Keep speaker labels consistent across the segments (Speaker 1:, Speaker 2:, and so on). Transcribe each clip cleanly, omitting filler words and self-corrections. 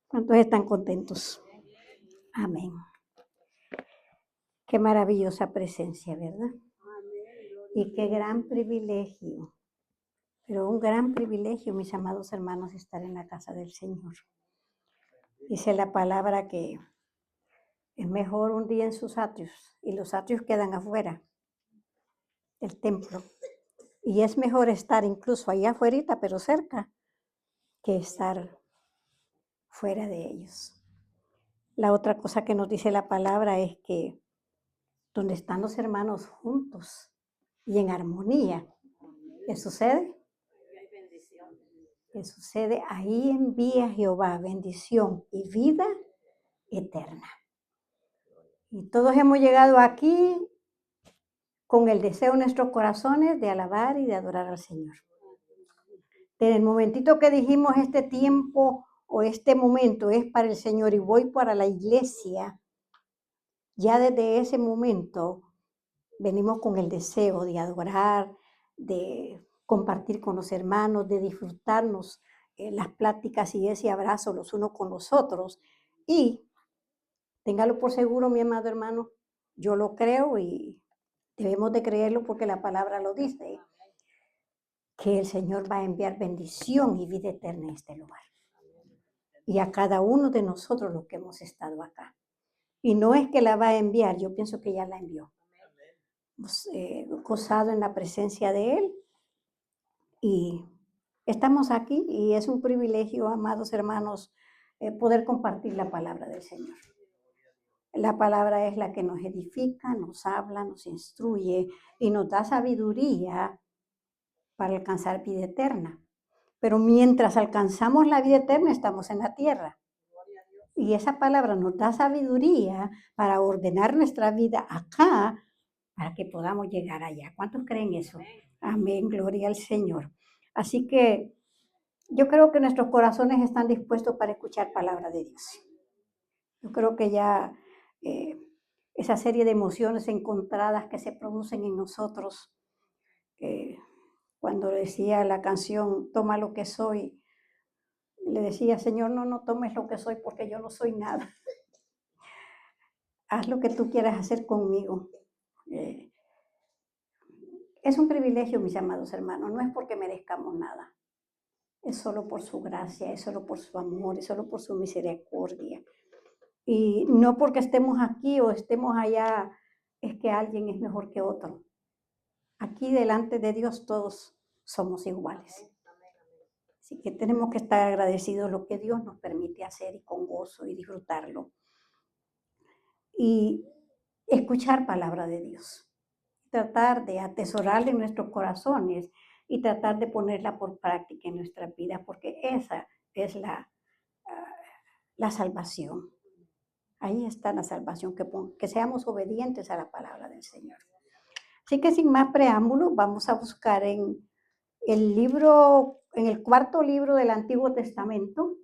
Speaker 1: ¿Cuántos están contentos? Amén. Qué maravillosa presencia, ¿verdad? Y qué gran privilegio, pero un gran privilegio, mis amados hermanos, estar en la casa del Señor. Dice la palabra que es mejor un día en sus atrios, y los atrios quedan afuera del templo. Y es mejor estar incluso allá afuera, pero cerca, que estar fuera de ellos. La otra cosa que nos dice la palabra es que donde están los hermanos juntos y en armonía, ¿qué sucede? ¿Qué sucede? Ahí envía Jehová bendición y vida eterna. Y todos hemos llegado aquí con el deseo en nuestros corazones de alabar y de adorar al Señor. Desde el momentito que dijimos este tiempo o este momento es para el Señor y voy para la iglesia, ya desde ese momento venimos con el deseo de adorar, de compartir con los hermanos, de disfrutarnos las pláticas y ese abrazo los unos con los otros. Y téngalo por seguro, mi amado hermano, yo lo creo y debemos de creerlo porque la palabra lo dice, que el Señor va a enviar bendición y vida eterna en este lugar. Y a cada uno de nosotros los que hemos estado acá. Y no es que la va a enviar, yo pienso que ya la envió. Hemos gozado en la presencia de Él y estamos aquí y es un privilegio, amados hermanos, poder compartir la palabra del Señor. La palabra es la que nos edifica, nos habla, nos instruye y nos da sabiduría para alcanzar vida eterna. Pero mientras alcanzamos la vida eterna, estamos en la tierra. Y esa palabra nos da sabiduría para ordenar nuestra vida acá, para que podamos llegar allá. ¿Cuántos creen eso? Amén, gloria al Señor. Así que yo creo que nuestros corazones están dispuestos para escuchar palabra de Dios. Yo creo que ya esa serie de emociones encontradas que se producen en nosotros, cuando decía la canción, toma lo que soy, le decía, Señor, no tomes lo que soy porque yo no soy nada. Haz lo que tú quieras hacer conmigo. Es un privilegio, mis amados hermanos, no es porque merezcamos nada. Es solo por su gracia, es solo por su amor, es solo por su misericordia. Y no porque estemos aquí o estemos allá, es que alguien es mejor que otro. Aquí delante de Dios todos somos iguales. Así que tenemos que estar agradecidos de lo que Dios nos permite hacer y con gozo y disfrutarlo. Y escuchar palabra de Dios. Tratar de atesorarla en nuestros corazones y tratar de ponerla por práctica en nuestra vida, porque esa es la salvación. Ahí está la salvación, que seamos obedientes a la palabra del Señor. Así que sin más preámbulo, vamos a buscar en el cuarto libro del Antiguo Testamento.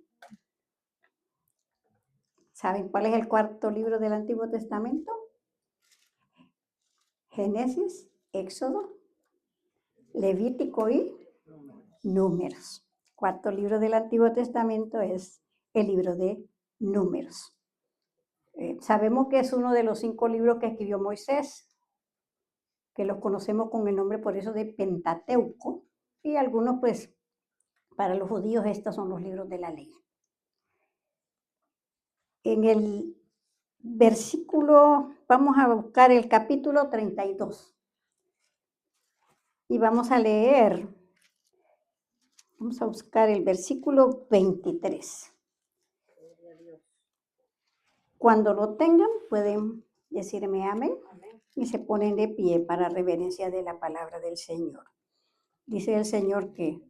Speaker 1: ¿Saben cuál es el cuarto libro del Antiguo Testamento? Génesis, Éxodo, Levítico y Números. Cuarto libro del Antiguo Testamento es el libro de Números. Sabemos que es uno de los 5 libros que escribió Moisés, que los conocemos con el nombre por eso de Pentateuco, y algunos pues para los judíos estos son los libros de la ley. En el versículo, vamos a buscar el capítulo 32 y vamos a leer, vamos a buscar el versículo 23. Cuando lo tengan, pueden decirme amén y se ponen de pie para reverencia de la palabra del Señor. Dice el Señor que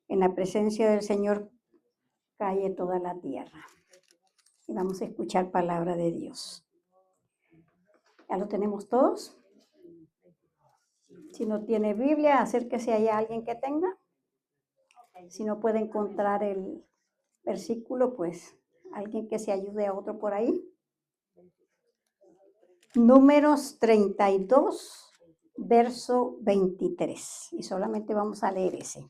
Speaker 1: en la presencia del Señor cae toda la tierra. Y vamos a escuchar palabra de Dios. ¿Ya lo tenemos todos? Si no tiene Biblia, acérquese a alguien que tenga. Si no puede encontrar el versículo, pues alguien que se ayude a otro por ahí. Números 32, verso 23. Y solamente vamos a leer ese.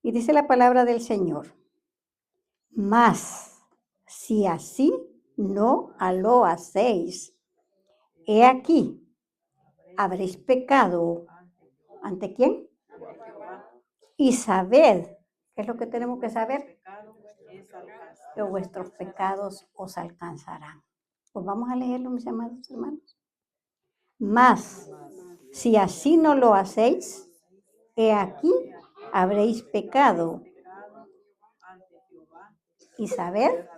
Speaker 1: Y dice la palabra del Señor. Mas, si así no lo hacéis, he aquí, habréis pecado. ¿Ante quién? Y sabed, ¿qué es lo que tenemos que saber? Que vuestros pecados os alcanzarán. Pues vamos a leerlo, mis amados hermanos. Mas, si así no lo hacéis, he aquí, habréis pecado. Y saber,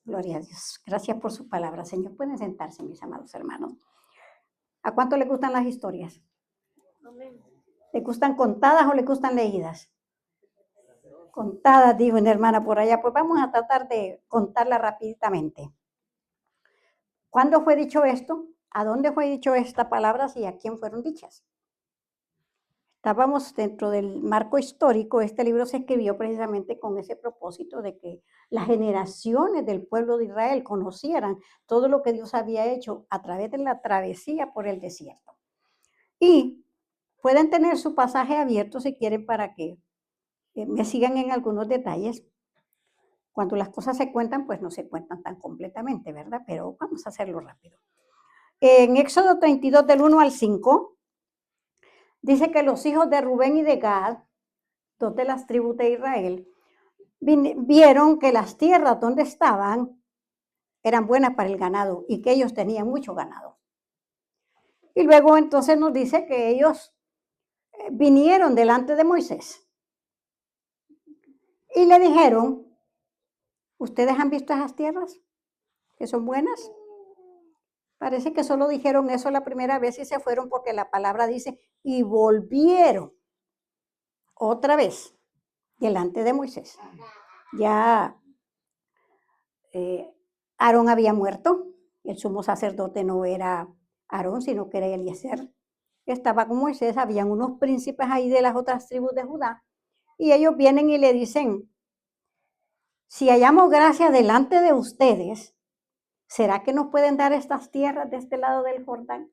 Speaker 1: gloria a Dios. Gracias por su palabra, Señor. Pueden sentarse, mis amados hermanos. ¿A cuánto le gustan las historias? ¿Le gustan contadas o le gustan leídas? Contadas, dijo una hermana por allá. Pues vamos a tratar de contarla rapidamente. ¿Cuándo fue dicho esto? ¿A dónde fue dicho estas palabras y a quién fueron dichas? Estábamos dentro del marco histórico. Este libro se escribió precisamente con ese propósito de que las generaciones del pueblo de Israel conocieran todo lo que Dios había hecho a través de la travesía por el desierto. Y pueden tener su pasaje abierto si quieren para que me sigan en algunos detalles. Cuando las cosas se cuentan, pues no se cuentan tan completamente, ¿verdad? Pero vamos a hacerlo rápido. En Éxodo 32, del 1 al 5, dice que los hijos de Rubén y de Gad, dos de las tribus de Israel, vieron que las tierras donde estaban eran buenas para el ganado y que ellos tenían mucho ganado. Y luego entonces nos dice que ellos vinieron delante de Moisés y le dijeron, ¿ustedes han visto esas tierras que son buenas? Parece que solo dijeron eso la primera vez y se fueron porque la palabra dice, y volvieron otra vez delante de Moisés. Ya Aarón había muerto, el sumo sacerdote no era Aarón, sino que era Eliezer. Estaba con Moisés, habían unos príncipes ahí de las otras tribus de Judá, y ellos vienen y le dicen, si hallamos gracia delante de ustedes, ¿será que nos pueden dar estas tierras de este lado del Jordán?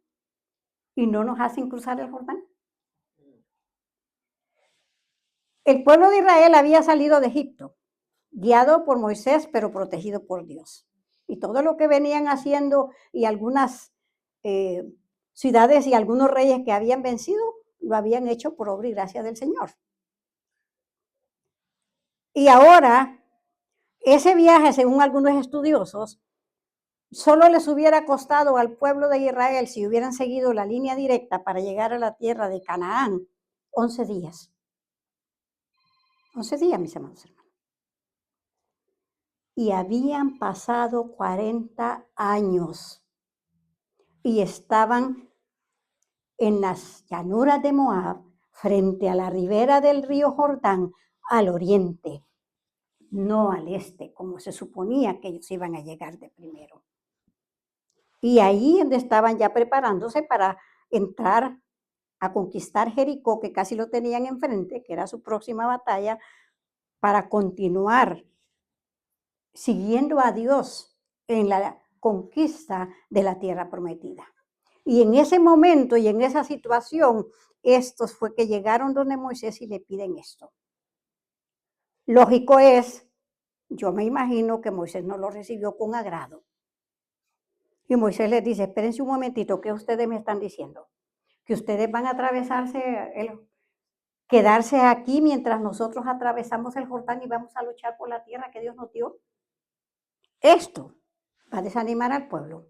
Speaker 1: ¿Y no nos hacen cruzar el Jordán? El pueblo de Israel había salido de Egipto, guiado por Moisés, pero protegido por Dios. Y todo lo que venían haciendo y algunas ciudades y algunos reyes que habían vencido, lo habían hecho por obra y gracia del Señor. Y ahora, ese viaje, según algunos estudiosos, solo les hubiera costado al pueblo de Israel, si hubieran seguido la línea directa para llegar a la tierra de Canaán, 11 días. 11 días, mis amados hermanos. Y habían pasado 40 años y estaban en las llanuras de Moab, frente a la ribera del río Jordán, al oriente, no al este, como se suponía que ellos iban a llegar de primero. Y ahí donde estaban ya preparándose para entrar a conquistar Jericó, que casi lo tenían enfrente, que era su próxima batalla, para continuar siguiendo a Dios en la conquista de la tierra prometida. Y en ese momento y en esa situación, estos fue que llegaron donde Moisés y le piden esto. Lógico es, yo me imagino que Moisés no lo recibió con agrado. Y Moisés les dice, espérense un momentito, ¿qué ustedes me están diciendo? Que ustedes van a quedarse aquí mientras nosotros atravesamos el Jordán y vamos a luchar por la tierra que Dios nos dio. Esto va a desanimar al pueblo.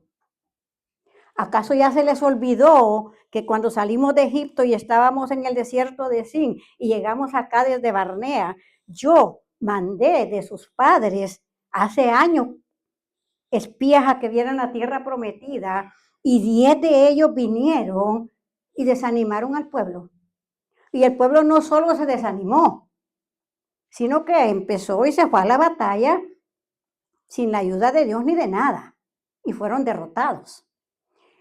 Speaker 1: ¿Acaso ya se les olvidó que cuando salimos de Egipto y estábamos en el desierto de Sin y llegamos acá desde Barnea, yo mandé de sus padres hace años espías a que vieran la tierra prometida y 10 de ellos vinieron y desanimaron al pueblo? Y el pueblo no solo se desanimó, sino que empezó y se fue a la batalla sin la ayuda de Dios ni de nada, y fueron derrotados.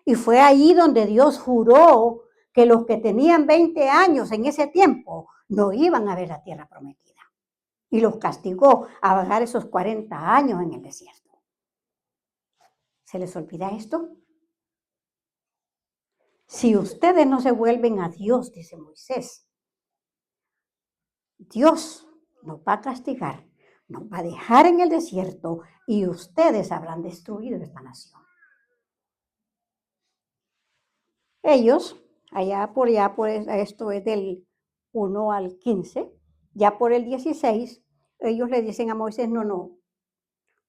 Speaker 1: Y fue ahí donde Dios juró que los que tenían 20 años en ese tiempo no iban a ver la tierra prometida. Y los castigó a vagar esos 40 años en el desierto. ¿Se les olvida esto? Si ustedes no se vuelven a Dios, dice Moisés, Dios nos va a castigar, nos va a dejar en el desierto y ustedes habrán destruido esta nación. Ellos, esto es del 1 al 15, ya por el 16, ellos le dicen a Moisés, no,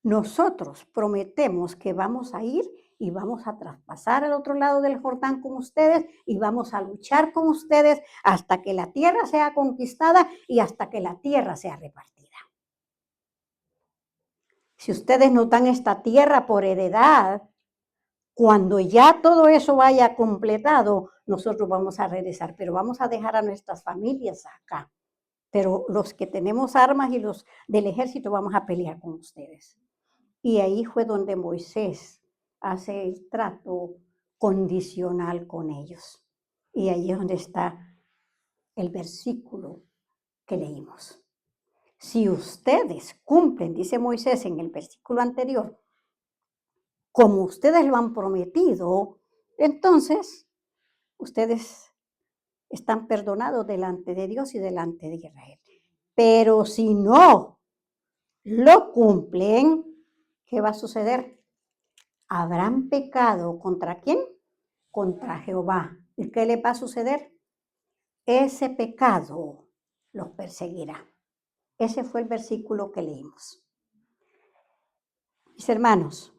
Speaker 1: nosotros prometemos que vamos a ir y vamos a traspasar al otro lado del Jordán con ustedes y vamos a luchar con ustedes hasta que la tierra sea conquistada y hasta que la tierra sea repartida. Si ustedes nos dan esta tierra por heredad, cuando ya todo eso vaya completado, nosotros vamos a regresar, pero vamos a dejar a nuestras familias acá. Pero los que tenemos armas y los del ejército vamos a pelear con ustedes. Y ahí fue donde Moisés hace el trato condicional con ellos. Y ahí es donde está el versículo que leímos. Si ustedes cumplen, dice Moisés en el versículo anterior, como ustedes lo han prometido, entonces ustedes están perdonados delante de Dios y delante de Israel. Pero si no lo cumplen, ¿qué va a suceder? Habrán pecado ¿contra quién? Contra Jehová. ¿Y qué les va a suceder? Ese pecado los perseguirá. Ese fue el versículo que leímos. Mis hermanos,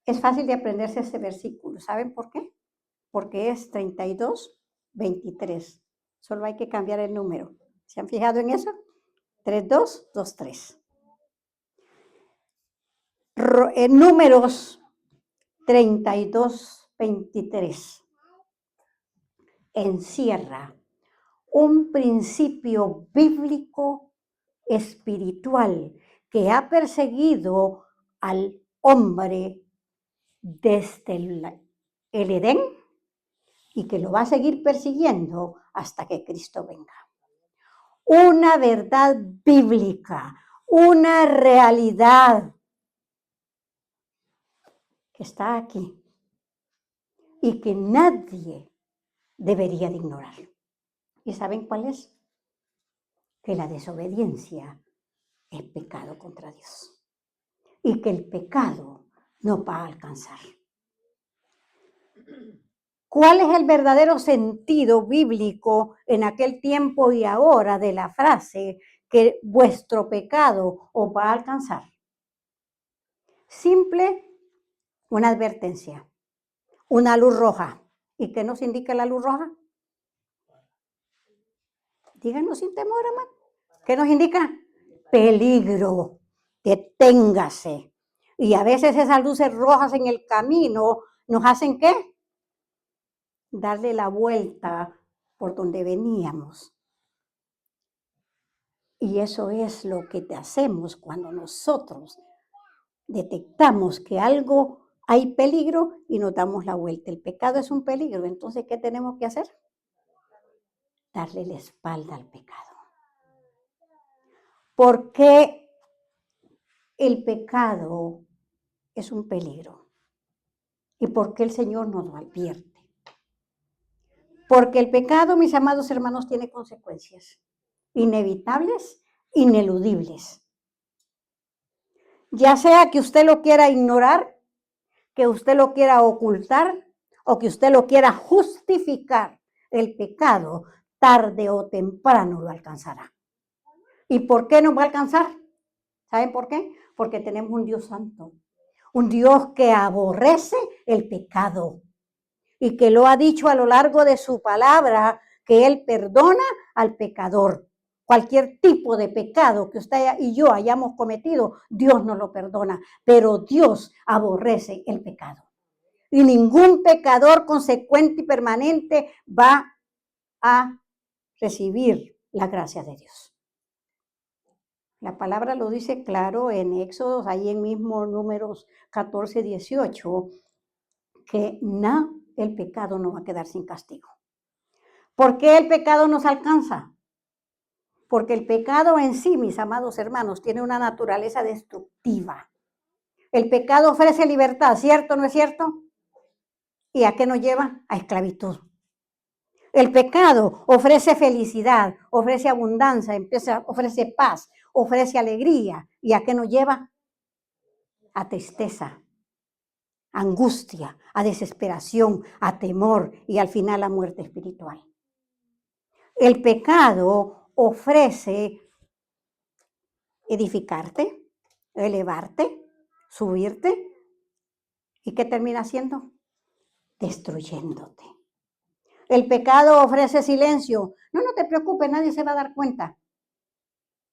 Speaker 1: es fácil de aprenderse ese versículo. ¿Saben por qué? Porque es 32, 23. Solo hay que cambiar el número. ¿Se han fijado en eso? 32, 23. Números 32, 23 encierra un principio bíblico espiritual que ha perseguido al hombre desde el Edén y que lo va a seguir persiguiendo hasta que Cristo venga. Una verdad bíblica, una realidad que está aquí y que nadie debería de ignorar. ¿Y saben cuál es? Que la desobediencia es pecado contra Dios y que el pecado no va a alcanzar. ¿Cuál es el verdadero sentido bíblico en aquel tiempo y ahora de la frase que vuestro pecado os va a alcanzar? Simple, una advertencia, una luz roja. ¿Y qué nos indica la luz roja? Díganos sin temor, hermano. ¿Qué nos indica? Peligro, deténgase. Y a veces esas luces rojas en el camino nos hacen ¿qué? Darle la vuelta por donde veníamos. Y eso es lo que te hacemos cuando nosotros detectamos que algo hay peligro y nos damos la vuelta. El pecado es un peligro, entonces ¿qué tenemos que hacer? Darle la espalda al pecado. Porque el pecado es un peligro. ¿Y por qué el Señor nos lo advierte? Porque el pecado, mis amados hermanos, tiene consecuencias inevitables, ineludibles. Ya sea que usted lo quiera ignorar, que usted lo quiera ocultar o que usted lo quiera justificar, el pecado tarde o temprano lo alcanzará. ¿Y por qué nos va a alcanzar? ¿Saben por qué? Porque tenemos un Dios santo, un Dios que aborrece el pecado y que lo ha dicho a lo largo de su palabra, que Él perdona al pecador. Cualquier tipo de pecado que usted y yo hayamos cometido, Dios nos lo perdona, pero Dios aborrece el pecado. Y ningún pecador consecuente y permanente va a recibir la gracia de Dios. La palabra lo dice claro en Éxodo, ahí en mismo Números 14, 18, que el pecado no va a quedar sin castigo. ¿Por qué el pecado nos alcanza? Porque el pecado en sí, mis amados hermanos, tiene una naturaleza destructiva. El pecado ofrece libertad, ¿cierto o no es cierto? ¿Y a qué nos lleva? A esclavitud. El pecado ofrece felicidad, ofrece abundancia, ofrece paz, ofrece alegría. ¿Y a qué nos lleva? A tristeza, a angustia, a desesperación, a temor y al final a muerte espiritual. El pecado ofrece edificarte, elevarte, subirte. ¿Y qué termina haciendo? Destruyéndote. El pecado ofrece silencio. No, no te preocupes, nadie se va a dar cuenta.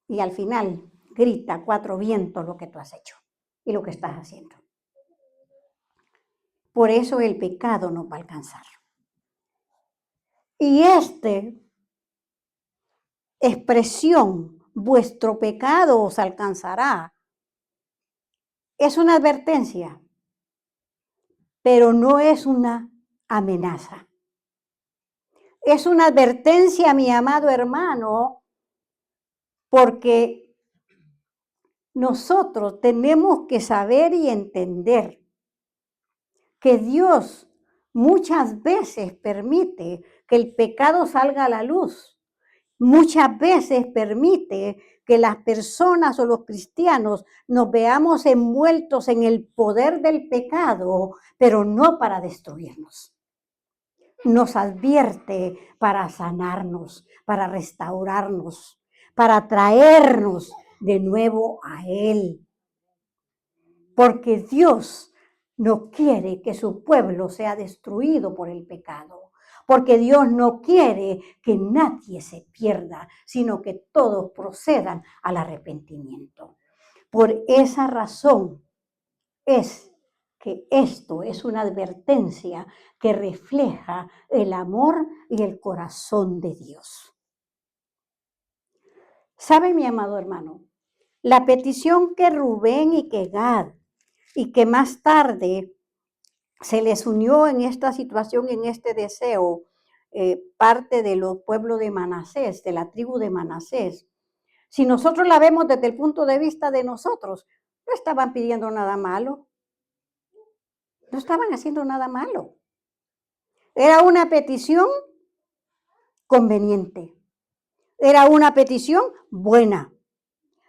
Speaker 1: Y al final grita a cuatro vientos lo que tú has hecho y lo que estás haciendo. Por eso el pecado nos va a alcanzar. Y expresión, vuestro pecado os alcanzará, es una advertencia, pero no es una amenaza. Es una advertencia, mi amado hermano, porque nosotros tenemos que saber y entender que Dios muchas veces permite que el pecado salga a la luz. Muchas veces permite que las personas o los cristianos nos veamos envueltos en el poder del pecado, pero no para destruirnos. Nos advierte para sanarnos, para restaurarnos, para traernos de nuevo a Él. Porque Dios no quiere que su pueblo sea destruido por el pecado. Porque Dios no quiere que nadie se pierda, sino que todos procedan al arrepentimiento. Por esa razón es que esto es una advertencia que refleja el amor y el corazón de Dios. ¿Sabe, mi amado hermano? La petición que Rubén y que Gad y que más tarde se les unió en esta situación, en este deseo, parte de los pueblos de Manasés, de la tribu de Manasés. Si nosotros la vemos desde el punto de vista de nosotros, no estaban pidiendo nada malo, no estaban haciendo nada malo. Era una petición conveniente, era una petición buena,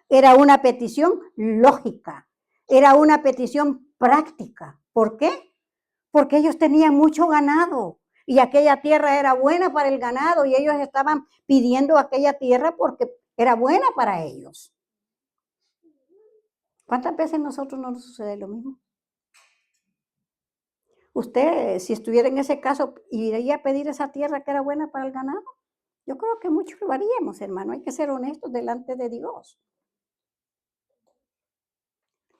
Speaker 1: era una petición lógica, era una petición práctica. ¿Por qué? Porque ellos tenían mucho ganado y aquella tierra era buena para el ganado y ellos estaban pidiendo aquella tierra porque era buena para ellos. ¿Cuántas veces nosotros no nos sucede lo mismo? Usted, si estuviera en ese caso, ¿iría a pedir esa tierra que era buena para el ganado? Yo creo que muchos lo haríamos, hermano. Hay que ser honestos delante de Dios.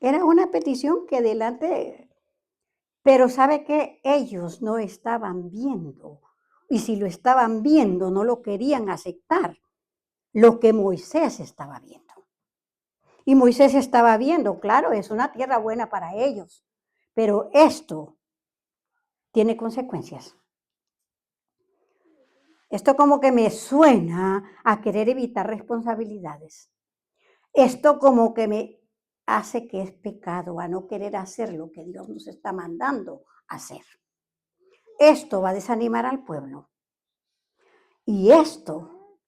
Speaker 1: Era una petición que delante, pero ¿sabe qué? Ellos no estaban viendo. Y si lo estaban viendo, no lo querían aceptar. Lo que Moisés estaba viendo. Y Moisés estaba viendo, claro, es una tierra buena para ellos. Pero esto tiene consecuencias. Esto como que me suena a querer evitar responsabilidades. Esto como que me hace que es pecado a no querer hacer lo que Dios nos está mandando hacer. Esto va a desanimar al pueblo. Y esto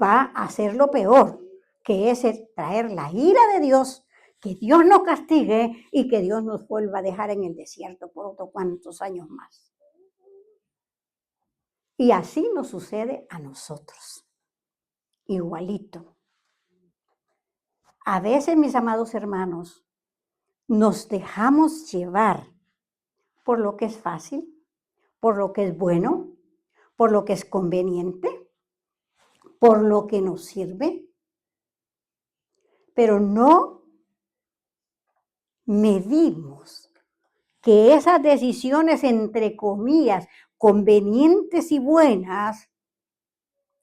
Speaker 1: va a hacer lo peor, que es traer la ira de Dios, que Dios nos castigue y que Dios nos vuelva a dejar en el desierto por otros cuantos años más. Y así nos sucede a nosotros. Igualito. A veces, mis amados hermanos, nos dejamos llevar por lo que es fácil, por lo que es bueno, por lo que es conveniente, por lo que nos sirve, pero no medimos que esas decisiones, entre comillas, convenientes y buenas,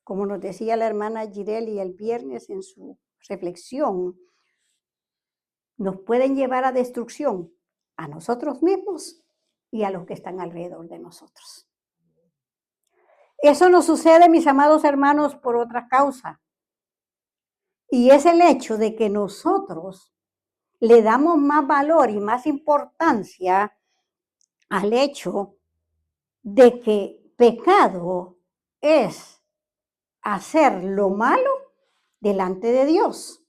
Speaker 1: como nos decía la hermana Gireli el viernes en su reflexión, nos pueden llevar a destrucción a nosotros mismos y a los que están alrededor de nosotros. Eso nos sucede, mis amados hermanos, por otra causa. Y es el hecho de que nosotros le damos más valor y más importancia al hecho de que pecado es hacer lo malo delante de Dios.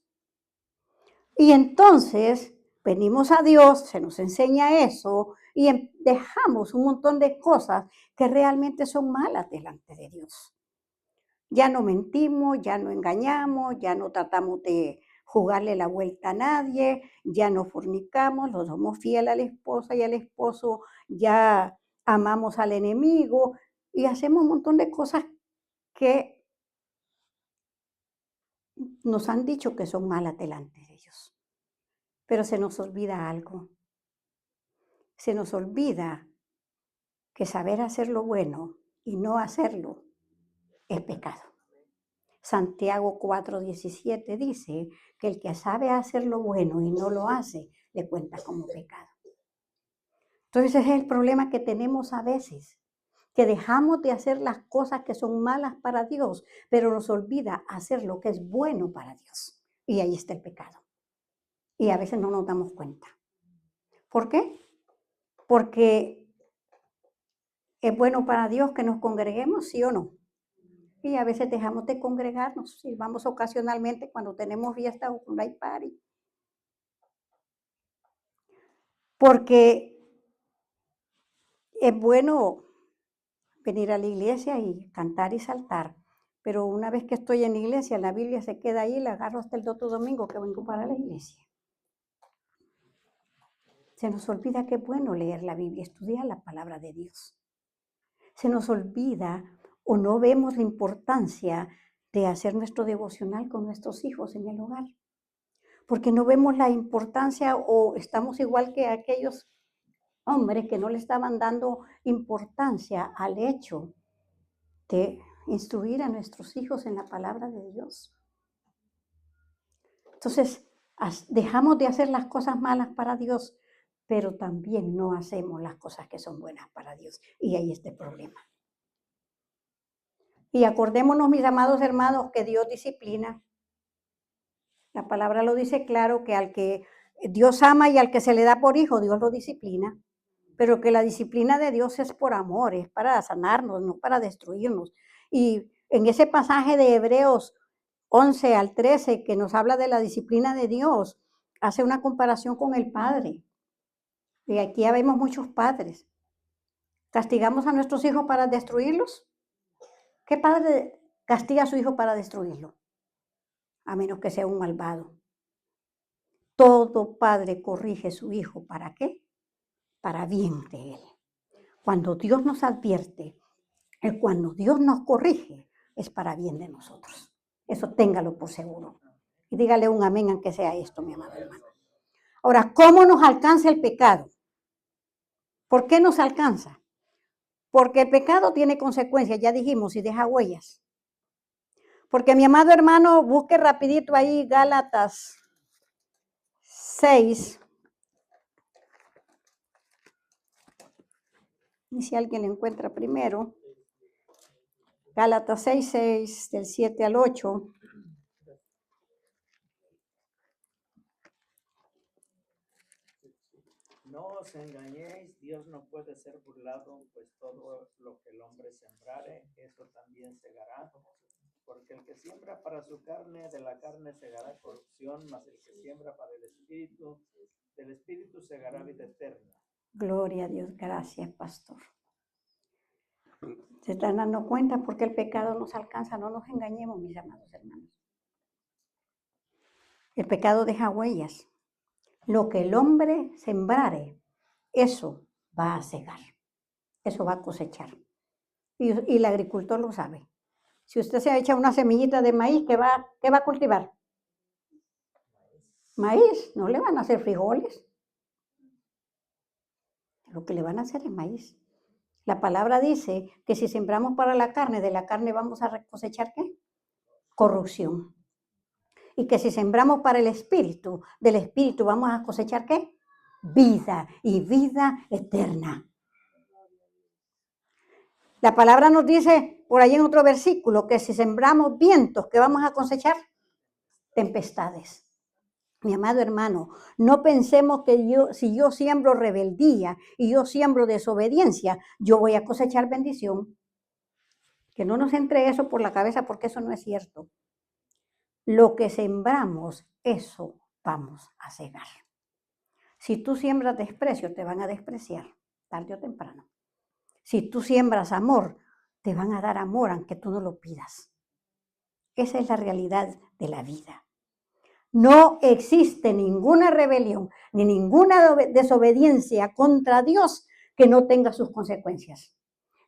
Speaker 1: Y entonces venimos a Dios, se nos enseña eso y dejamos un montón de cosas que realmente son malas delante de Dios. Ya no mentimos, ya no engañamos, ya no tratamos de jugarle la vuelta a nadie, ya no fornicamos, nos somos fieles a la esposa y al esposo, ya amamos al enemigo y hacemos un montón de cosas que nos han dicho que son malas delante de ellos. Pero se nos olvida algo. Se nos olvida que saber hacer lo bueno y no hacerlo es pecado. Santiago 4:17 dice que el que sabe hacer lo bueno y no lo hace, le cuenta como pecado. Entonces ese es el problema que tenemos a veces, que dejamos de hacer las cosas que son malas para Dios, pero nos olvida hacer lo que es bueno para Dios. Y ahí está el pecado. Y a veces no nos damos cuenta. ¿Por qué? Porque es bueno para Dios que nos congreguemos, ¿sí o no? Y a veces dejamos de congregarnos y vamos ocasionalmente cuando tenemos fiesta o cuando hay party. Porque es bueno venir a la iglesia y cantar y saltar, pero una vez que estoy en la iglesia, la Biblia se queda ahí, la agarro hasta el otro domingo que vengo para la iglesia. Se nos olvida que es bueno leer la Biblia, estudiar la palabra de Dios. Se nos olvida o no vemos la importancia de hacer nuestro devocional con nuestros hijos en el hogar. Porque no vemos la importancia o estamos igual que aquellos hombres que no le estaban dando importancia al hecho de instruir a nuestros hijos en la palabra de Dios. Entonces, dejamos de hacer las cosas malas para Dios, pero también no hacemos las cosas que son buenas para Dios. Y ahí está el problema. Y acordémonos, mis amados hermanos, que Dios disciplina. La palabra lo dice claro, que al que Dios ama y al que se le da por hijo, Dios lo disciplina. Pero que la disciplina de Dios es por amor, es para sanarnos, no para destruirnos. Y en ese pasaje de Hebreos 11 al 13, que nos habla de la disciplina de Dios, hace una comparación con el Padre. Y aquí ya vemos muchos padres. ¿Castigamos a nuestros hijos para destruirlos? ¿Qué padre castiga a su hijo para destruirlo? A menos que sea un malvado. Todo padre corrige a su hijo. ¿Para qué? Para bien de él. Cuando Dios nos advierte, cuando Dios nos corrige, es para bien de nosotros. Eso téngalo por seguro. Y dígale un amén aunque sea esto, mi amado hermano. Ahora, ¿cómo nos alcanza el pecado? ¿Por qué nos alcanza? Porque el pecado tiene consecuencias, ya dijimos, y deja huellas. Porque mi amado hermano, busque rapidito ahí Gálatas 6. Y si alguien lo encuentra primero. Gálatas 6:6, del 7 al 8.
Speaker 2: No os engañéis, Dios no puede ser burlado, pues todo lo que el hombre sembrare, eso también segará. Porque el que siembra para su carne, de la carne segará corrupción, mas el que siembra para el Espíritu, del Espíritu segará vida eterna.
Speaker 1: Gloria a Dios, gracias, pastor. ¿Se están dando cuenta por qué el pecado nos alcanza? No nos engañemos, mis amados hermanos. El pecado deja huellas. Lo que el hombre sembrare, eso va a segar, eso va a cosechar. Y el agricultor lo sabe. Si usted se echa una semillita de maíz, ¿qué va a cultivar? Maíz, no le van a hacer frijoles. Lo que le van a hacer es maíz. La palabra dice que si sembramos para la carne, de la carne vamos a cosechar ¿qué? Corrupción. Y que si sembramos para el espíritu, del espíritu vamos a cosechar ¿qué? Vida y vida eterna. La palabra nos dice por ahí en otro versículo que si sembramos vientos, ¿qué vamos a cosechar? Tempestades. Mi amado hermano, no pensemos que si yo siembro rebeldía y yo siembro desobediencia, yo voy a cosechar bendición. Que no nos entre eso por la cabeza porque eso no es cierto. Lo que sembramos, eso vamos a cegar. Si tú siembras desprecio, te van a despreciar, tarde o temprano. Si tú siembras amor, te van a dar amor aunque tú no lo pidas. Esa es la realidad de la vida. No existe ninguna rebelión ni ninguna desobediencia contra Dios que no tenga sus consecuencias.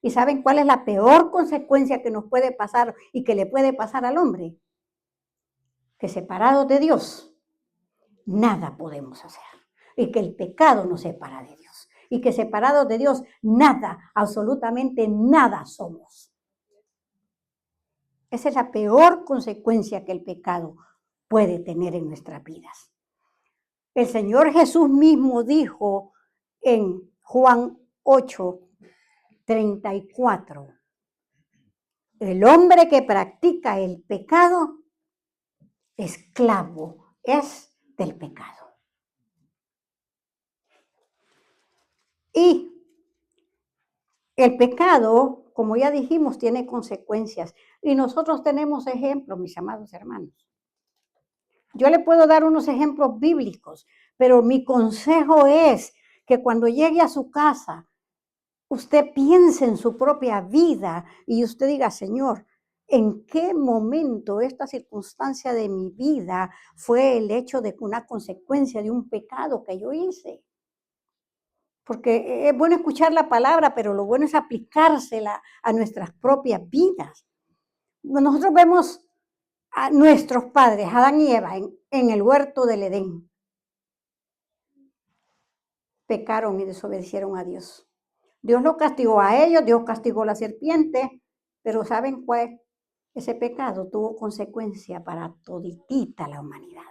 Speaker 1: ¿Y saben cuál es la peor consecuencia que nos puede pasar y que le puede pasar al hombre? Que separados de Dios, nada podemos hacer. Y que el pecado nos separa de Dios. Y que separados de Dios, nada, absolutamente nada somos. Esa es la peor consecuencia que el pecado puede tener en nuestras vidas. El Señor Jesús mismo dijo en Juan 8:34, el hombre que practica el pecado, esclavo es del pecado. Y el pecado, como ya dijimos, tiene consecuencias. Y nosotros tenemos ejemplos, mis amados hermanos. Yo le puedo dar unos ejemplos bíblicos, pero mi consejo es que cuando llegue a su casa, usted piense en su propia vida y usted diga, Señor, ¿en qué momento esta circunstancia de mi vida fue el hecho de una consecuencia de un pecado que yo hice? Porque es bueno escuchar la palabra, pero lo bueno es aplicársela a nuestras propias vidas. Nosotros vemos a nuestros padres, Adán y Eva, en el huerto del Edén. Pecaron y desobedecieron a Dios. Dios lo castigó a ellos, Dios castigó a la serpiente, pero ¿saben cuál? Ese pecado tuvo consecuencia para toditita la humanidad.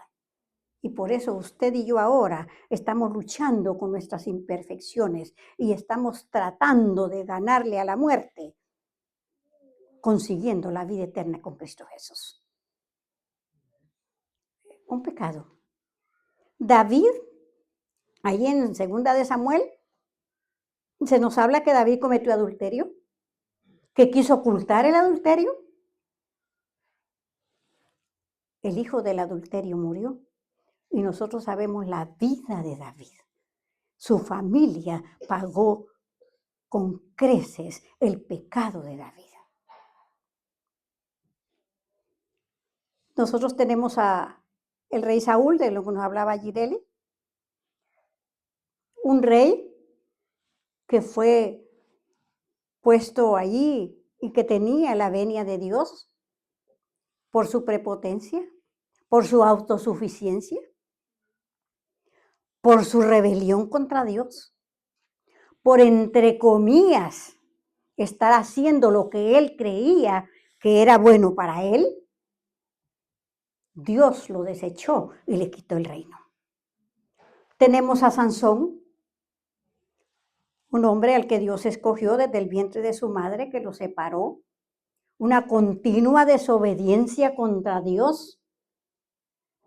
Speaker 1: Y por eso usted y yo ahora estamos luchando con nuestras imperfecciones y estamos tratando de ganarle a la muerte, consiguiendo la vida eterna con Cristo Jesús. Un pecado. David, ahí en 2 de Samuel, se nos habla que David cometió adulterio, que quiso ocultar el adulterio. El hijo del adulterio murió y nosotros sabemos la vida de David. Su familia pagó con creces el pecado de David. Nosotros tenemos a el rey Saúl, de lo que nos hablaba Gireli, un rey que fue puesto allí y que tenía la venia de Dios por su prepotencia, por su autosuficiencia, por su rebelión contra Dios, por entre comillas estar haciendo lo que él creía que era bueno para él. Dios lo desechó y le quitó el reino. Tenemos a Sansón, un hombre al que Dios escogió desde el vientre de su madre, que lo separó. Una continua desobediencia contra Dios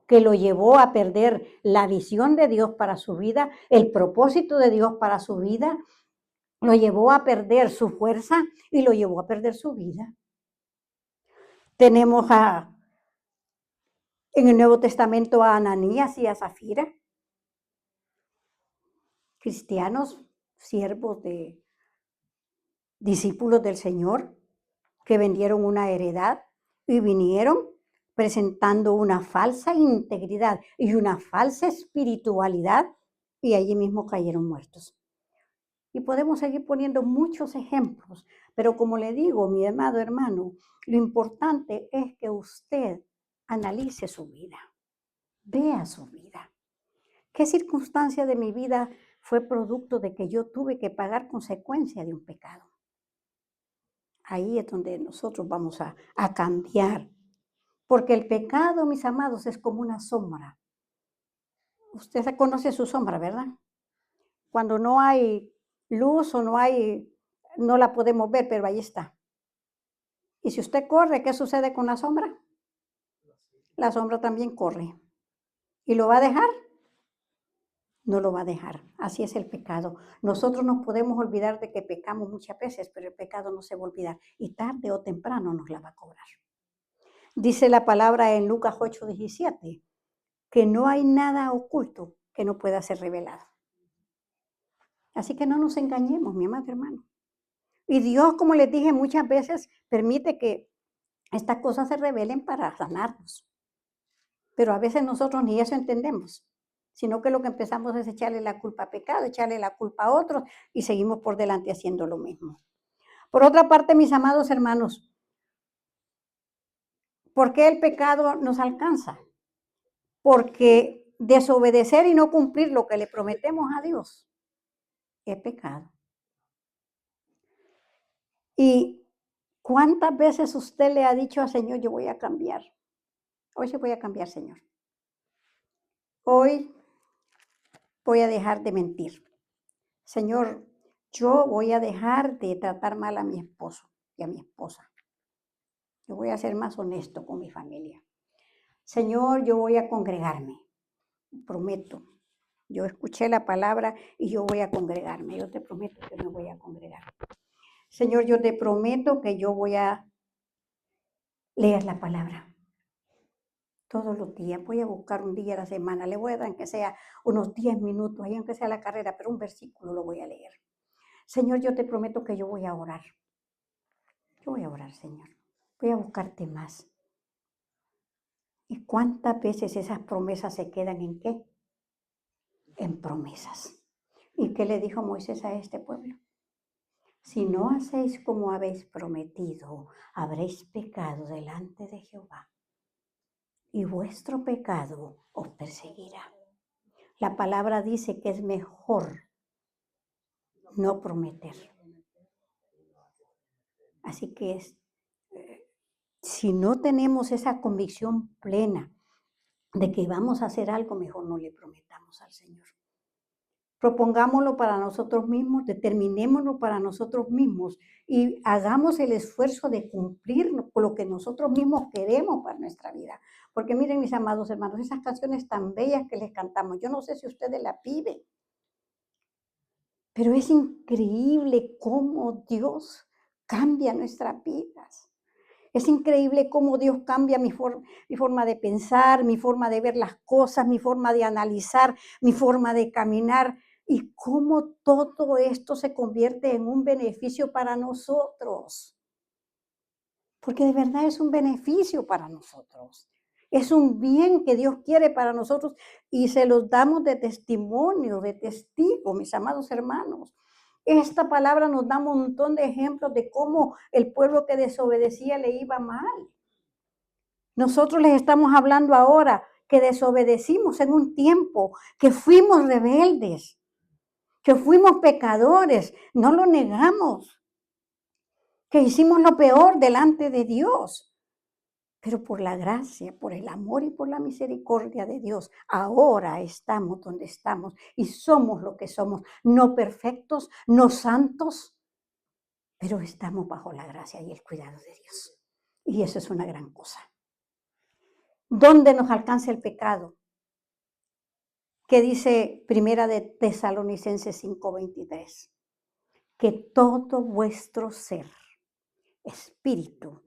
Speaker 1: que lo llevó a perder la visión de Dios para su vida, el propósito de Dios para su vida, lo llevó a perder su fuerza y lo llevó a perder su vida. Tenemos en el Nuevo Testamento a Ananías y a Zafira, cristianos, siervos de discípulos del Señor, que vendieron una heredad y vinieron presentando una falsa integridad y una falsa espiritualidad y allí mismo cayeron muertos. Y podemos seguir poniendo muchos ejemplos, pero como le digo, mi amado hermano, lo importante es que usted analice su vida, vea su vida. ¿Qué circunstancia de mi vida fue producto de que yo tuve que pagar consecuencia de un pecado? Ahí es donde nosotros vamos a cambiar. Porque el pecado, mis amados, es como una sombra. Usted conoce su sombra, ¿verdad? Cuando no hay luz o no la podemos ver, pero ahí está. Y si usted corre, ¿qué sucede con la sombra? La sombra también corre. ¿Y lo va a dejar? no lo va a dejar. Así es el pecado. Nosotros nos podemos olvidar de que pecamos muchas veces, pero el pecado no se va a olvidar y tarde o temprano nos la va a cobrar. Dice la palabra en Lucas 8:17, que no hay nada oculto que no pueda ser revelado. Así que no nos engañemos, mi amado hermano. Y Dios, como les dije muchas veces, permite que estas cosas se revelen para sanarnos. Pero a veces nosotros ni eso entendemos, sino que lo que empezamos es echarle la culpa a pecado, echarle la culpa a otros y seguimos por delante haciendo lo mismo. Por otra parte, mis amados hermanos, ¿por qué el pecado nos alcanza? Porque desobedecer y no cumplir lo que le prometemos a Dios es pecado. ¿Y cuántas veces usted le ha dicho al Señor, yo voy a cambiar? Hoy sí voy a cambiar, Señor. Hoy voy a dejar de mentir. Señor, yo voy a dejar de tratar mal a mi esposo y a mi esposa. Yo voy a ser más honesto con mi familia. Señor, yo voy a congregarme. Prometo. Yo escuché la palabra y yo voy a congregarme. Yo te prometo que me voy a congregar. Señor, yo te prometo que yo voy a leer la palabra todos los días. Voy a buscar un día a la semana. Le voy a dar, aunque sea unos 10 minutos, ahí aunque sea la carrera, pero un versículo lo voy a leer. Señor, yo te prometo que yo voy a orar. Yo voy a orar, Señor. Voy a buscarte más. ¿Y cuántas veces esas promesas se quedan en qué? En promesas. ¿Y qué le dijo Moisés a este pueblo? Si no hacéis como habéis prometido, habréis pecado delante de Jehová, y vuestro pecado os perseguirá. La palabra dice que es mejor no prometer. Así que si no tenemos esa convicción plena de que vamos a hacer algo, mejor no le prometamos al Señor. Propongámoslo para nosotros mismos, determinémoslo para nosotros mismos y hagamos el esfuerzo de cumplir con lo que nosotros mismos queremos para nuestra vida. Porque miren, mis amados hermanos, esas canciones tan bellas que les cantamos, yo no sé si ustedes las viven, pero es increíble cómo Dios cambia nuestras vidas. Es increíble cómo Dios cambia mi forma de pensar, mi forma de ver las cosas, mi forma de analizar, mi forma de caminar y cómo todo esto se convierte en un beneficio para nosotros. Porque de verdad es un beneficio para nosotros. Es un bien que Dios quiere para nosotros y se los damos de testimonio, de testigo, mis amados hermanos. Esta palabra nos da un montón de ejemplos de cómo el pueblo que desobedecía le iba mal. Nosotros les estamos hablando ahora que desobedecimos en un tiempo, que fuimos rebeldes, que fuimos pecadores, no lo negamos, que hicimos lo peor delante de Dios. Pero por la gracia, por el amor y por la misericordia de Dios, ahora estamos donde estamos y somos lo que somos, no perfectos, no santos, pero estamos bajo la gracia y el cuidado de Dios. Y eso es una gran cosa. ¿Dónde nos alcanza el pecado? ¿Qué dice Primera de Tesalonicenses 5:23? Que todo vuestro ser, espíritu,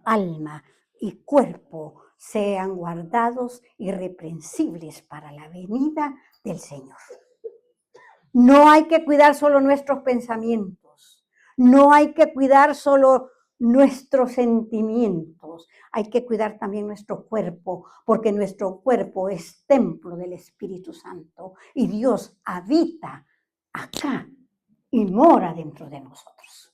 Speaker 1: alma y cuerpo sean guardados irreprensibles para la venida del Señor. No hay que cuidar solo nuestros pensamientos, no hay que cuidar solo nuestros sentimientos, hay que cuidar también nuestro cuerpo, porque nuestro cuerpo es templo del Espíritu Santo y Dios habita acá y mora dentro de nosotros.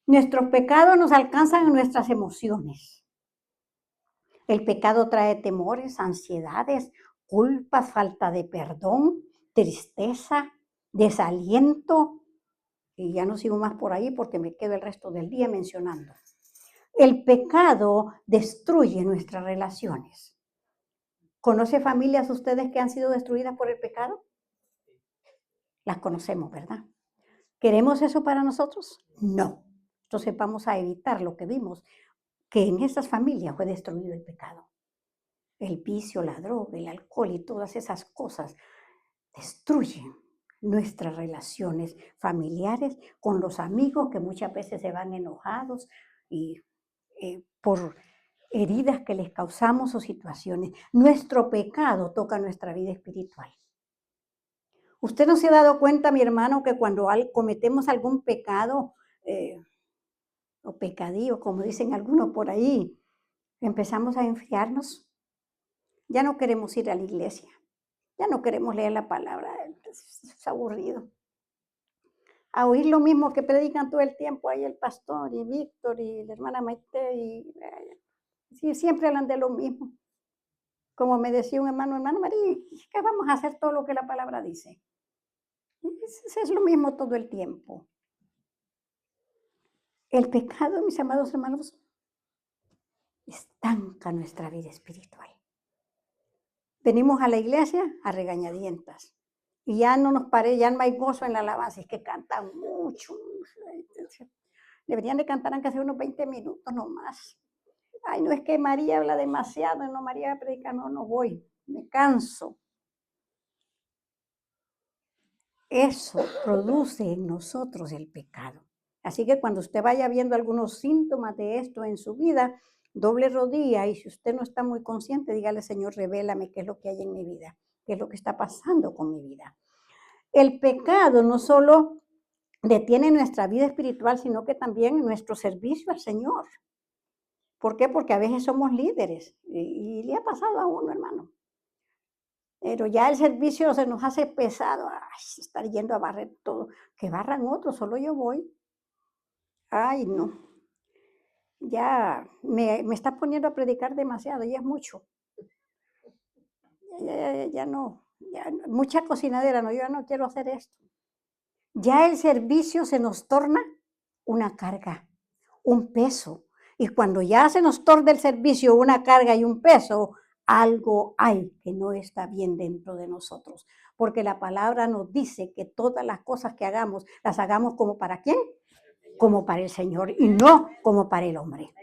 Speaker 1: Nuestros pecados nos alcanzan en nuestras emociones. El pecado trae temores, ansiedades, culpas, falta de perdón, tristeza, desaliento. Y ya no sigo más por ahí porque me quedo el resto del día mencionando. El pecado destruye nuestras relaciones. ¿Conoce familias ustedes que han sido destruidas por el pecado? Las conocemos, ¿verdad? ¿Queremos eso para nosotros? No. Entonces vamos a evitar lo que vimos, que en esas familias fue destruido el pecado. El vicio, la droga, el alcohol y todas esas cosas destruyen nuestras relaciones familiares con los amigos que muchas veces se van enojados y por heridas que les causamos o situaciones. Nuestro pecado toca nuestra vida espiritual. ¿Usted no se ha dado cuenta, mi hermano, que cuando cometemos algún pecado o pecadillo, como dicen algunos por ahí, empezamos a enfriarnos? Ya no queremos ir a la iglesia, ya no queremos leer la palabra, es aburrido. A oír lo mismo que predican todo el tiempo ahí el pastor y Víctor y la hermana Maite sí, siempre hablan de lo mismo. Como me decía un hermano María, ¿qué vamos a hacer todo lo que la palabra dice? Es lo mismo todo el tiempo. El pecado, mis amados hermanos, estanca nuestra vida espiritual. Venimos a la iglesia a regañadientas y ya no hay gozo en la alabanza, es que cantan mucho. Deberían de cantar aunque sea unos 20 minutos nomás. Ay, no es que María habla demasiado, no, María predica, no voy, me canso. Eso produce en nosotros el pecado. Así que cuando usted vaya viendo algunos síntomas de esto en su vida, doble rodilla y si usted no está muy consciente, dígale, Señor, revélame qué es lo que hay en mi vida, qué es lo que está pasando con mi vida. El pecado no solo detiene nuestra vida espiritual, sino que también nuestro servicio al Señor. ¿Por qué? Porque a veces somos líderes y le ha pasado a uno, hermano. Pero ya el servicio se nos hace pesado, estar yendo a barrer todo, que barran otros, solo yo voy. Ay, no, ya me está poniendo a predicar demasiado, ya es mucho. Ya no, mucha cocinadera, no, yo ya no quiero hacer esto. Ya el servicio se nos torna una carga, un peso. Y cuando ya se nos torna el servicio una carga y un peso, algo hay que no está bien dentro de nosotros. Porque la palabra nos dice que todas las cosas que hagamos, las hagamos como para quién, como para el Señor y no como para el hombre.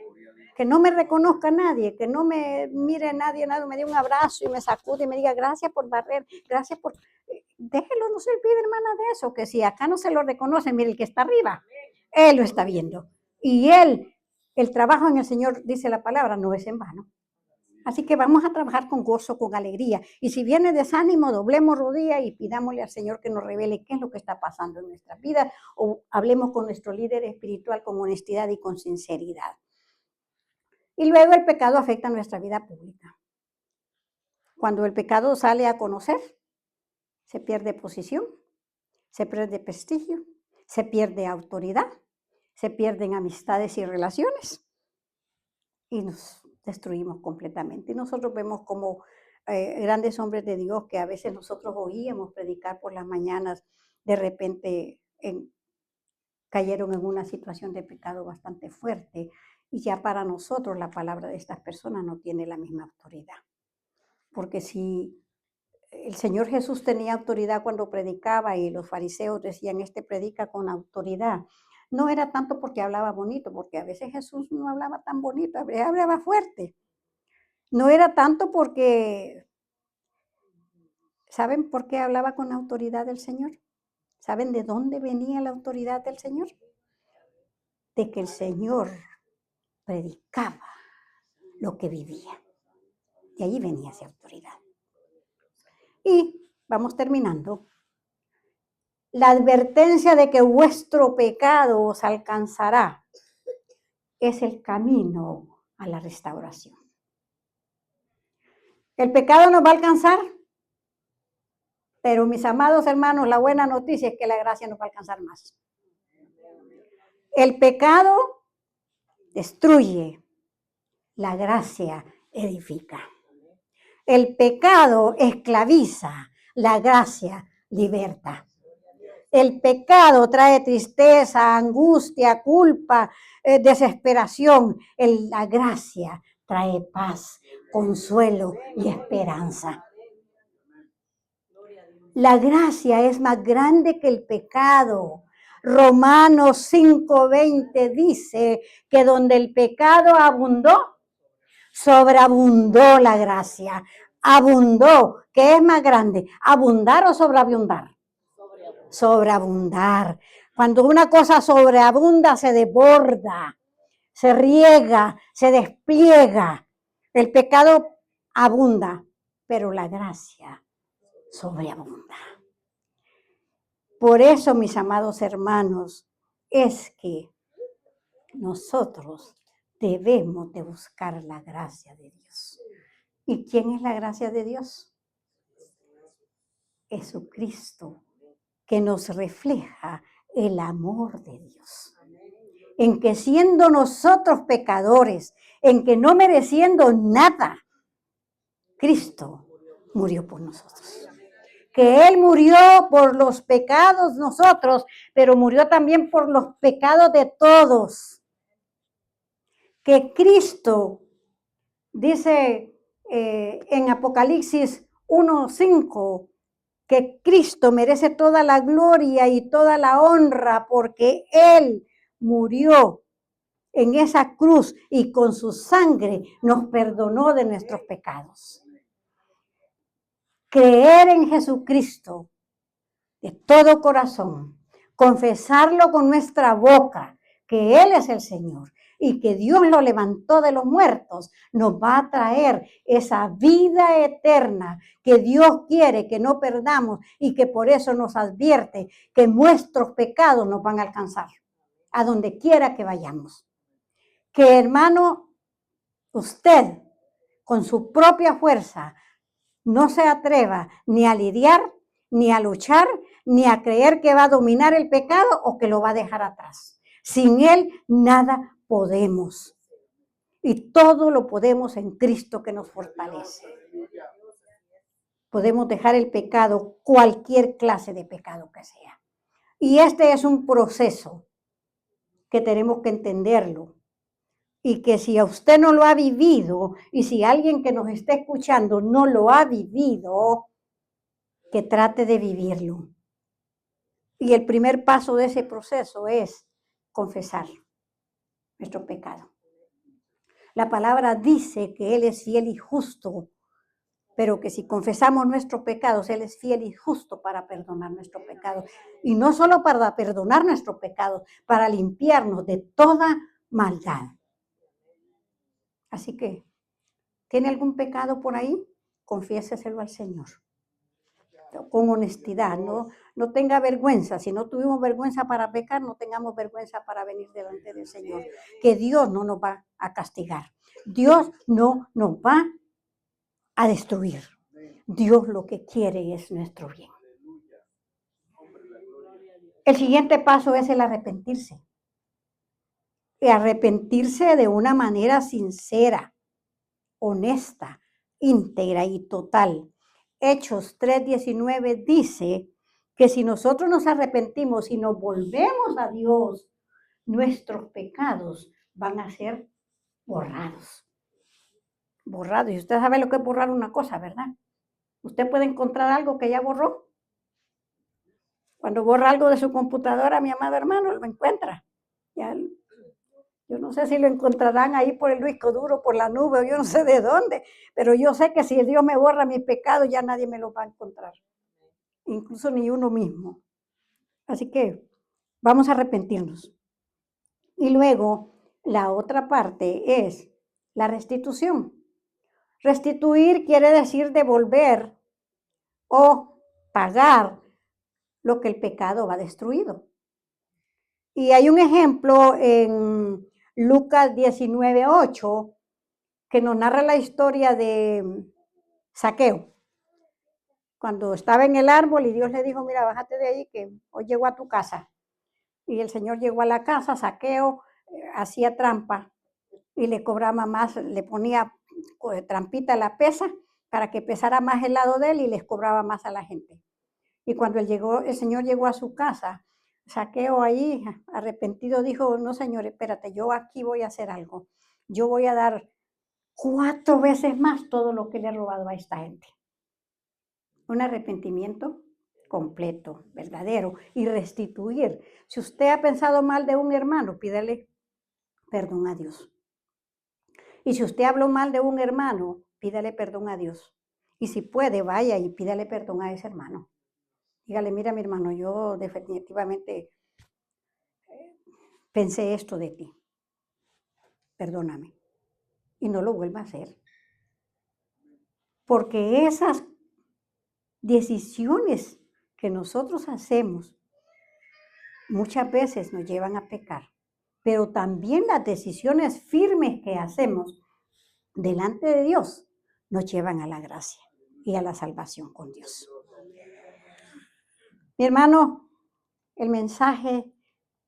Speaker 1: Que no me reconozca nadie, que no me mire nadie, me dé un abrazo y me sacude y me diga gracias por barrer, gracias por... Déjelo, no se olvide, hermana, de eso, que si acá no se lo reconoce, mire, el que está arriba, él lo está viendo. Y el trabajo en el Señor, dice la palabra, no es en vano. Así que vamos a trabajar con gozo, con alegría. Y si viene desánimo, doblemos rodillas y pidámosle al Señor que nos revele qué es lo que está pasando en nuestra vida o hablemos con nuestro líder espiritual con honestidad y con sinceridad. Y luego el pecado afecta nuestra vida pública. Cuando el pecado sale a conocer, se pierde posición, se pierde prestigio, se pierde autoridad, se pierden amistades y relaciones y nos destruimos completamente. Y nosotros vemos como grandes hombres de Dios que a veces nosotros oíamos predicar por las mañanas, de repente cayeron en una situación de pecado bastante fuerte y ya para nosotros la palabra de estas personas no tiene la misma autoridad. Porque si el Señor Jesús tenía autoridad cuando predicaba y los fariseos decían, este predica con autoridad, no era tanto porque hablaba bonito, porque a veces Jesús no hablaba tan bonito, hablaba fuerte. No era tanto porque, ¿saben por qué hablaba con autoridad el Señor? ¿Saben de dónde venía la autoridad del Señor? De que el Señor predicaba lo que vivía. De ahí venía esa autoridad. Y vamos terminando. La advertencia de que vuestro pecado os alcanzará es el camino a la restauración. El pecado nos va a alcanzar, pero mis amados hermanos, la buena noticia es que la gracia nos va a alcanzar más. El pecado destruye, la gracia edifica. El pecado esclaviza, la gracia liberta. El pecado trae tristeza, angustia, culpa, desesperación. La gracia trae paz, consuelo y esperanza. La gracia es más grande que el pecado. Romanos 5:20 dice que donde el pecado abundó, Sobreabundó la gracia. Abundó. ¿Qué es más grande? ¿Abundar o sobreabundar? Sobreabundar. Cuando una cosa sobreabunda, se desborda, se riega, se despliega. El pecado abunda, pero la gracia sobreabunda. Por eso, mis amados hermanos, es que nosotros debemos de buscar la gracia de Dios. ¿Y quién es la gracia de Dios? Jesucristo, que nos refleja el amor de Dios. En que siendo nosotros pecadores, en que no mereciendo nada, Cristo murió por nosotros. Que Él murió por los pecados nosotros, pero murió también por los pecados de todos. Que Cristo, dice en Apocalipsis 1:5, que Cristo merece toda la gloria y toda la honra porque Él murió en esa cruz y con su sangre nos perdonó de nuestros pecados. Creer en Jesucristo de todo corazón, confesarlo con nuestra boca, que Él es el Señor y que Dios lo levantó de los muertos, nos va a traer esa vida eterna que Dios quiere que no perdamos y que por eso nos advierte que nuestros pecados nos van a alcanzar a donde quiera que vayamos. Que hermano, usted con su propia fuerza no se atreva ni a lidiar, ni a luchar, ni a creer que va a dominar el pecado o que lo va a dejar atrás. Sin Él nada podemos. Y todo lo podemos en Cristo que nos fortalece. Podemos dejar el pecado, cualquier clase de pecado que sea. Y este es un proceso que tenemos que entenderlo. Y que si a usted no lo ha vivido, y si alguien que nos está escuchando no lo ha vivido, que trate de vivirlo. Y el primer paso de ese proceso es confesar nuestro pecado. La palabra dice que Él es fiel y justo, pero que si confesamos nuestros pecados, Él es fiel y justo para perdonar nuestros pecados. Y no solo para perdonar nuestros pecados, para limpiarnos de toda maldad. Así que, ¿tiene algún pecado por ahí? Confiéseselo al Señor. Con honestidad, no tenga vergüenza. Si no tuvimos vergüenza para pecar, no tengamos vergüenza para venir delante del Señor. Que Dios no nos va a castigar. Dios no nos va a destruir. Dios lo que quiere es nuestro bien. El siguiente paso es el arrepentirse. Y arrepentirse de una manera sincera, honesta, íntegra y total. Hechos 3:19 dice que si nosotros nos arrepentimos y nos volvemos a Dios, nuestros pecados van a ser borrados. Borrados. Y usted sabe lo que es borrar una cosa, ¿verdad? Usted puede encontrar algo que ya borró. Cuando borra algo de su computadora, mi amado hermano, lo encuentra. Ya, yo no sé si lo encontrarán ahí por el disco duro, por la nube, o yo no sé de dónde, pero yo sé que si Dios me borra mis pecados, ya nadie me los va a encontrar, incluso ni uno mismo. Así que vamos a arrepentirnos. Y luego, la otra parte es la restitución. Restituir quiere decir devolver o pagar lo que el pecado va destruido. Y hay un ejemplo en Lucas 19:8 que nos narra la historia de Zaqueo. Cuando estaba en el árbol y Dios le dijo, mira, bájate de ahí que hoy llego a tu casa. Y el Señor llegó a la casa, Zaqueo hacía trampa y le cobraba más, le ponía trampita a la pesa para que pesara más el lado de él y les cobraba más a la gente. Y cuando el Señor llegó a su casa, Zaqueo ahí, arrepentido, dijo, no, Señor, espérate, yo aquí voy a hacer algo. Yo voy a dar 4 veces más todo lo que le he robado a esta gente. Un arrepentimiento completo, verdadero, y restituir. Si usted ha pensado mal de un hermano, pídele perdón a Dios. Y si usted habló mal de un hermano, pídale perdón a Dios. Y si puede, vaya y pídale perdón a ese hermano. Dígale, mira, mi hermano, yo definitivamente pensé esto de ti. Perdóname. Y no lo vuelva a hacer. Porque esas decisiones que nosotros hacemos muchas veces nos llevan a pecar. Pero también las decisiones firmes que hacemos delante de Dios nos llevan a la gracia y a la salvación con Dios. Mi hermano, el mensaje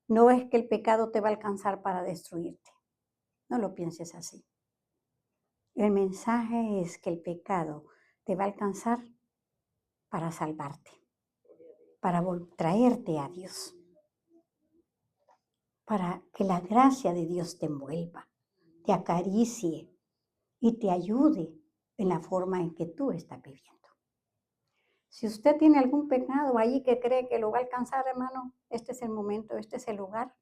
Speaker 1: no es que el pecado te va a alcanzar para destruirte. No lo pienses así. El mensaje es que el pecado te va a alcanzar para salvarte, para traerte a Dios, para que la gracia de Dios te envuelva, te acaricie y te ayude en la forma en que tú estás viviendo. Si usted tiene algún pecado ahí que cree que lo va a alcanzar, hermano, este es el momento, este es el lugar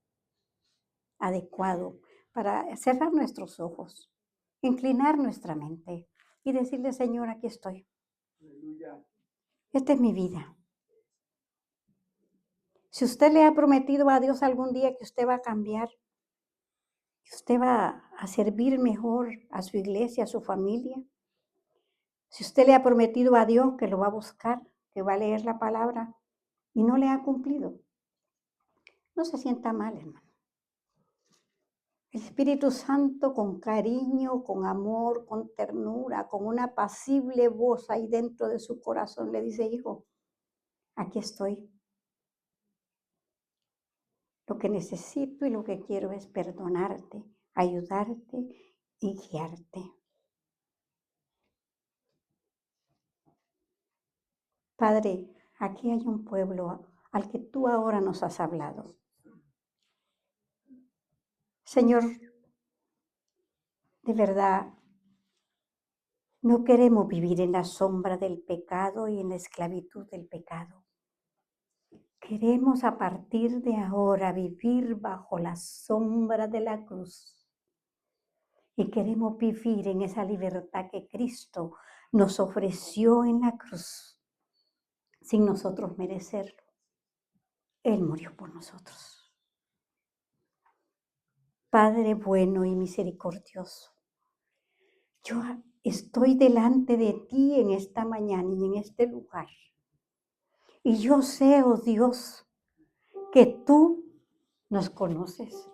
Speaker 1: adecuado para cerrar nuestros ojos, inclinar nuestra mente y decirle, Señor, aquí estoy. Esta es mi vida. Si usted le ha prometido a Dios algún día que usted va a cambiar, que usted va a servir mejor a su iglesia, a su familia, si usted le ha prometido a Dios que lo va a buscar, que va a leer la palabra y no le ha cumplido, no se sienta mal, hermano. El Espíritu Santo con cariño, con amor, con ternura, con una apacible voz ahí dentro de su corazón le dice, hijo, aquí estoy. Lo que necesito y lo que quiero es perdonarte, ayudarte y guiarte. Padre, aquí hay un pueblo al que tú ahora nos has hablado. Señor, de verdad, no queremos vivir en la sombra del pecado y en la esclavitud del pecado. Queremos a partir de ahora vivir bajo la sombra de la cruz. Y queremos vivir en esa libertad que Cristo nos ofreció en la cruz, sin nosotros merecerlo. Él murió por nosotros. Padre bueno y misericordioso, yo estoy delante de ti en esta mañana y en este lugar. Y yo sé, oh Dios, que tú nos conoces,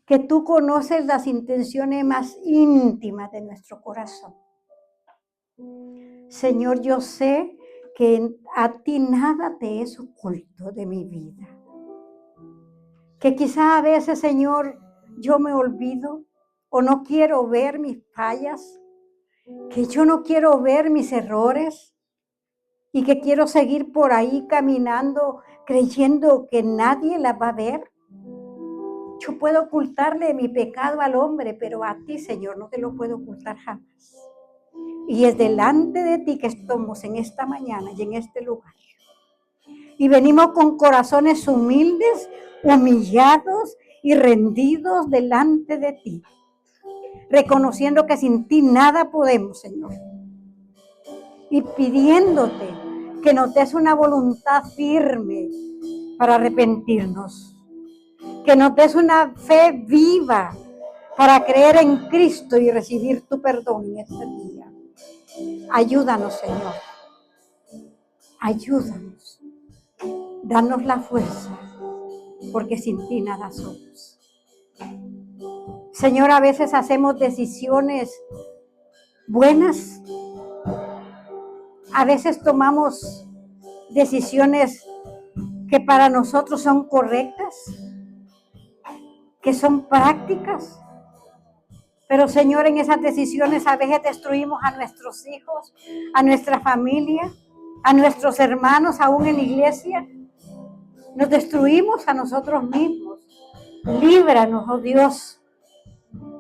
Speaker 1: que tú conoces las intenciones más íntimas de nuestro corazón. Señor, yo sé que a ti nada te es oculto de mi vida. Que quizá a veces, Señor, yo me olvido o no quiero ver mis fallas, que yo no quiero ver mis errores y que quiero seguir por ahí caminando creyendo que nadie la va a ver. Yo puedo ocultarle mi pecado al hombre, pero a ti, Señor, no te lo puedo ocultar jamás. Y es delante de ti que estamos en esta mañana y en este lugar. Y venimos con corazones humildes, humillados y rendidos delante de ti, reconociendo que sin ti nada podemos, Señor. Y pidiéndote que nos des una voluntad firme para arrepentirnos. Que nos des una fe viva para creer en Cristo y recibir tu perdón en este día. Ayúdanos, Señor. Ayúdanos. Danos la fuerza, porque sin ti nada somos. Señor, a veces hacemos decisiones buenas. A veces tomamos decisiones que para nosotros son correctas, que son prácticas. Pero, Señor, en esas decisiones a veces destruimos a nuestros hijos, a nuestra familia, a nuestros hermanos, aún en la iglesia. Nos destruimos a nosotros mismos. Líbranos, oh Dios.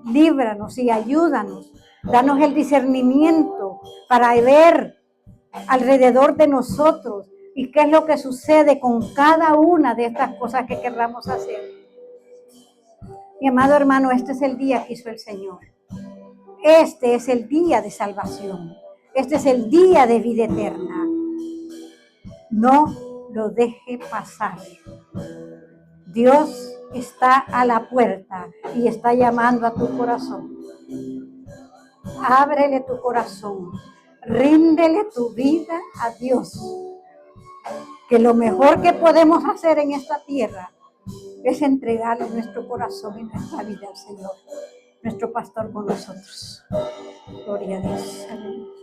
Speaker 1: Líbranos y ayúdanos. Danos el discernimiento para ver alrededor de nosotros y qué es lo que sucede con cada una de estas cosas que querramos hacer. Mi amado hermano, este es el día que hizo el Señor. Este es el día de salvación. Este es el día de vida eterna. No lo deje pasar. Dios está a la puerta y está llamando a tu corazón. Ábrele tu corazón. Ríndele tu vida a Dios. Que lo mejor que podemos hacer en esta tierra es entregarle nuestro corazón y nuestra vida al Señor, nuestro pastor con nosotros. Gloria a Dios. Aleluya.